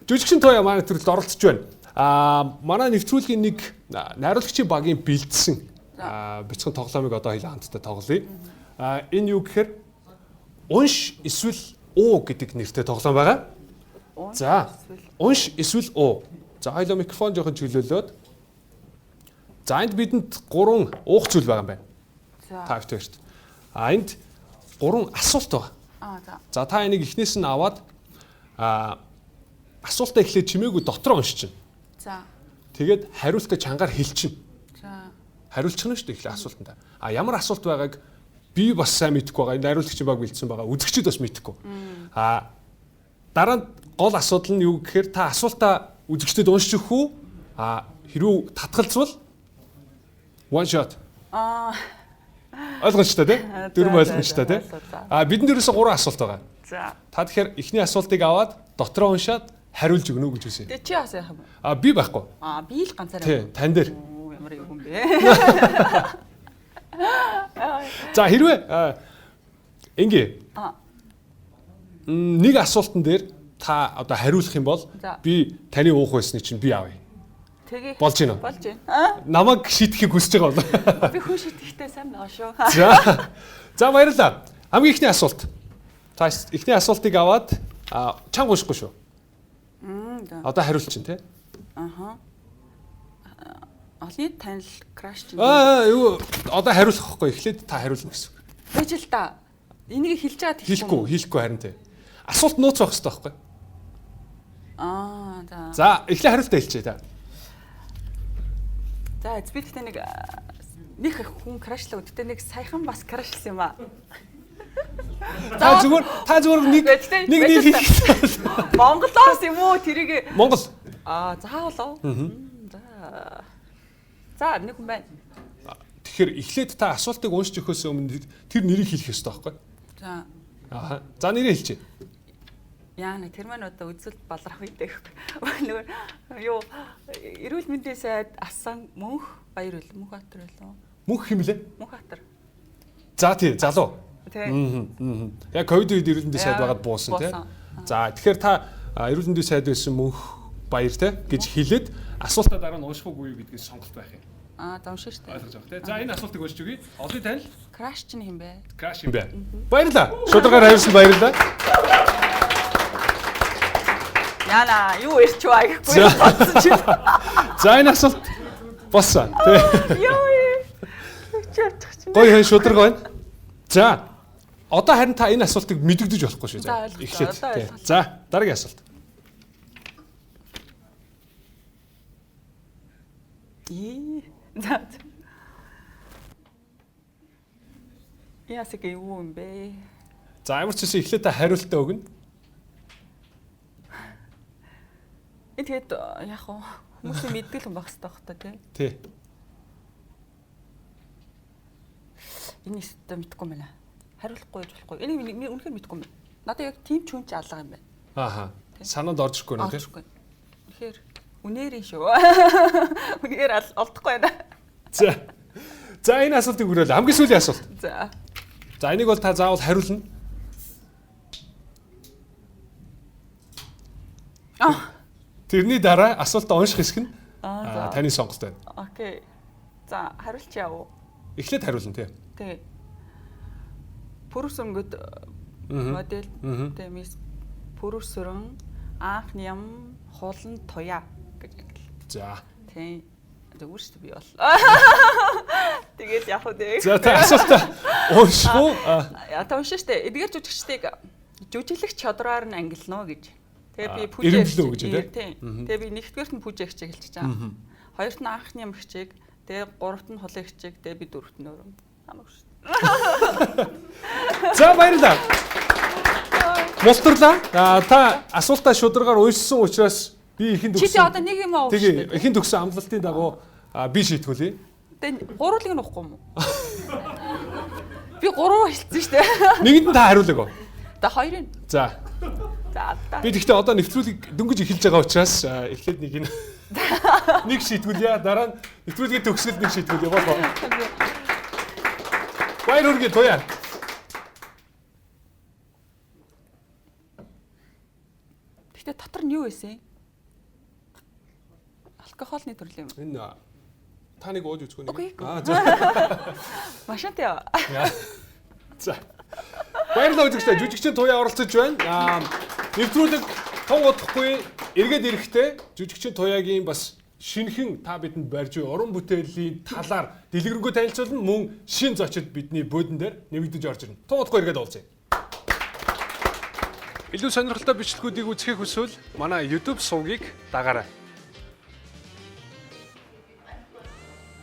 жүжигчин тоя манай нэвтрүүлэгт оролцож байна. Манай нэвтрүүлгийн нэг найруулагчийн багийн бэлдсэн бяцхан тоглоомыг одоо хоёлаа хамтдаа тоглоё. Энэ юу гэхээр унш эсвэл уу гэдэг нэртэй тоглоом байгаа. За унш эсвэл уу. За хоёлаа микрофон жоохон чөлөөлөөд. За энд бидэнд 3 уух зүйл байгаа юм байна. Та хоёрт. Энд 3 асуулт байгаа. За та энийг эхнээс нь аваад асуултаа эхлээд чимээгүй дотор уншиж чинь. За. Тэгээд хариултаа чангаар хэлчихнэ. За. Хариулчих нь шүү дээ эхлээ асуултанд. Ямар асуулт байгааг би бас сайн мэдэхгүй байгаа. Найруулагчийн баг бэлдсэн байгаа. Үзэгчид бас мэдэхгүй. Дараа нь гол асуудал нь юу гэхээр та асуултаа үзэгчдэд уншиж өгөх үү? Хэрвээ татгалзвал one shot. Ойлгомжтой тий? Дөрвөн ойлгомжтой тий? Бидэнд ерөөсө 3 асуулт байгаа. За. Та тэгэхээр эхний асуултыг аваад дотроо уншаад хариулж өгнө үү гэж үсэ. Тэ чи бас яах юм бэ? Би байхгүй. Би л ганцаараа. Тий, тань дээр. Ямар юм бэ? За хэрвээ ингээ нэг асуултан дээр та одоо хариулах юм бол би таны уух байсныг чинь би авъя. Тэгээ. Болж гинэ үү? Болж байна. Намайг шийдэхийг хүсэж байгаа бол. Би хүн шийдэхтэй сайн байгаа шүү. За баярлалаа. Хамгийн ихний асуулт. Та ихний асуултыг аваад чанга уншихгүй шүү. Одоо хариулт чинь тий? Олны танил краш чинь. Юу одоо хариулах байхгүй эхлээд та хариулна гэсэн үг. Тэгж л та. Энийг хэлж байгаа хэлэхгүй харин тий. Асуулт нууц байх хэрэгтэй байхгүй? За. За эхлээ хариултаа хэлчихье та. За эцбидтэй нэг хүн крашлаа үдтэй нэг саяхан бас крашлсан юм аа. Та зүгээр нэг хэлэх. Монголоос юм уу тэрийг Монгол. заавал. За нэг хүн байна. Тэгэхээр эхлээд та асуултыг уншиж өгөхөөс өмнө тэр нэрийг хэлэх ёстой байхгүй? За. За нэрээ хэлчихье. Яа тэр маань одоо үзэл балрах үйтэй гэхгүй. Юу эрүүл мэндийн сайд асан Мөнх Баяр үл Мөнхбаатар үлээ. Мөнх хэмлээ? Мөнхбаатар. За тий залуу. Тий. Яг ковид үед эрүүл мэндийн сайд байгаад буусан тий. За тэгэхээр та эрүүл мэндийн сайд байсан Мөнх Баяр тий гэж хэлээд асуултаа дараа нь унших уугүй гэдгээс сонголт байх юм. Уншиж штэ. Ойлгож байгаа тий. За энэ асуултыг уншиж өгье. Олон танил. Краш чинь юм бэ? Краш юм бэ. Баярлалаа. Шударгаар хариулсан баярлалаа. Яна юу ирч баа гэхгүй бодсон чи. За энэ асуулт боссон тий. Юу. Гоё хэн шударга байна. За одоо харин та энэ асуултыг мэдэгдэж болохгүй шүү. Эхлээд. За дараагийн асуулт. За. Яасыг юу юм бэ? За ямар ч үсэн эхлээд та хариултаа өгнө. Тэгээд яг хүмүүсийн мэддэг юм байх хэрэгтэй байх та тий. Тий. Энэ өстө мэдгүй юм байна. Хариулахгүй яж болохгүй. Энийг үнэхээр мэдгүй юм байна. Надад яг тийм ч хүн ч алга юм байна. Санаанд орж ирэхгүй нэ тий. Тэгэхээр үнээрийн шүү. Үнээр олдохгүй байна. За энэ асуултыг хүрээлээ. Хамгийн сүүлийн асуулт. За энийг бол та заавал хариулна. Тэрний дараа асуултаа унших хэсэг нь таны сонголт байна. Окей. За хариулчих яав. Эхлээд хариулна тий. Тий. Пүрс өнгөд модель тэмис пүрс өрн анх ням холн тоя гэж англи. За. Тий. Зүгээр шүү би бол. Тэгээд яг үү. За та асуултаа унших уу? Та уншиж штэ. Эдгээр жүжигчдийг жүжиглэх чадраар нь ангилно гэж. Тэгээ би пүжээ гэж тий. Тэгээ би нэгдүгээрт нь пүжээ хичээг хэлчихэж байгаа. Хоёрт нь анхны юм хичээг, тэгээ гуравт нь холын хичээг, тэгээ би дөрөвт нь өөрөө. Хамаагүй шүү. За баярлалаа. Мултарлаа. Та асуултаа шударгаар уншсан учраас би ихэнд өгсөн. Чи одоо нэг юм аа. Тэгээ ихэнд өгсөн амлалтын дагуу би шийтгүүлье. Тэгээ гурвуулыг нь уухгүй юм уу? Би гурав хэлсэн шүү дээ. Нэгэнд нь та хариулаагүй. За хоёрын. За. Би тэгтээ одоо нэвтрүүлгийг дөнгөж эхэлж байгаа учраас эхлээд нэг шийтгүүлье. Дараа нь нэвтрүүлгийн төгсгөлд нэг шийтгүүлье болоо. Баяр хүргэе тоя. Тэгтээ дотор нь юу байсан? Алкогольны төрөл юм. Энэ та нэг ууж үзгүй нэг. Окей. За. Машинтай яа. За. Баярлалаа үзэгчдээ. Жүжигчийн туяа оролцож байна. Нэвтрүүлэг том удахгүй эргээд ирэхдээ жүжигчийн туяагийн бас шинэхэн та бидэнд барьж буй уран бүтээлийн талаар дэлгэрэнгүй танилцуулна, мөн шин зочид бидний буудан дээр нэмэгдэж орж ирнэ. Том удахгүй эргээд уулзъя. Илүү сонирхолтой бичлэгүүдийг үзэхийг хүсвэл манай YouTube сувгийг дагаарай.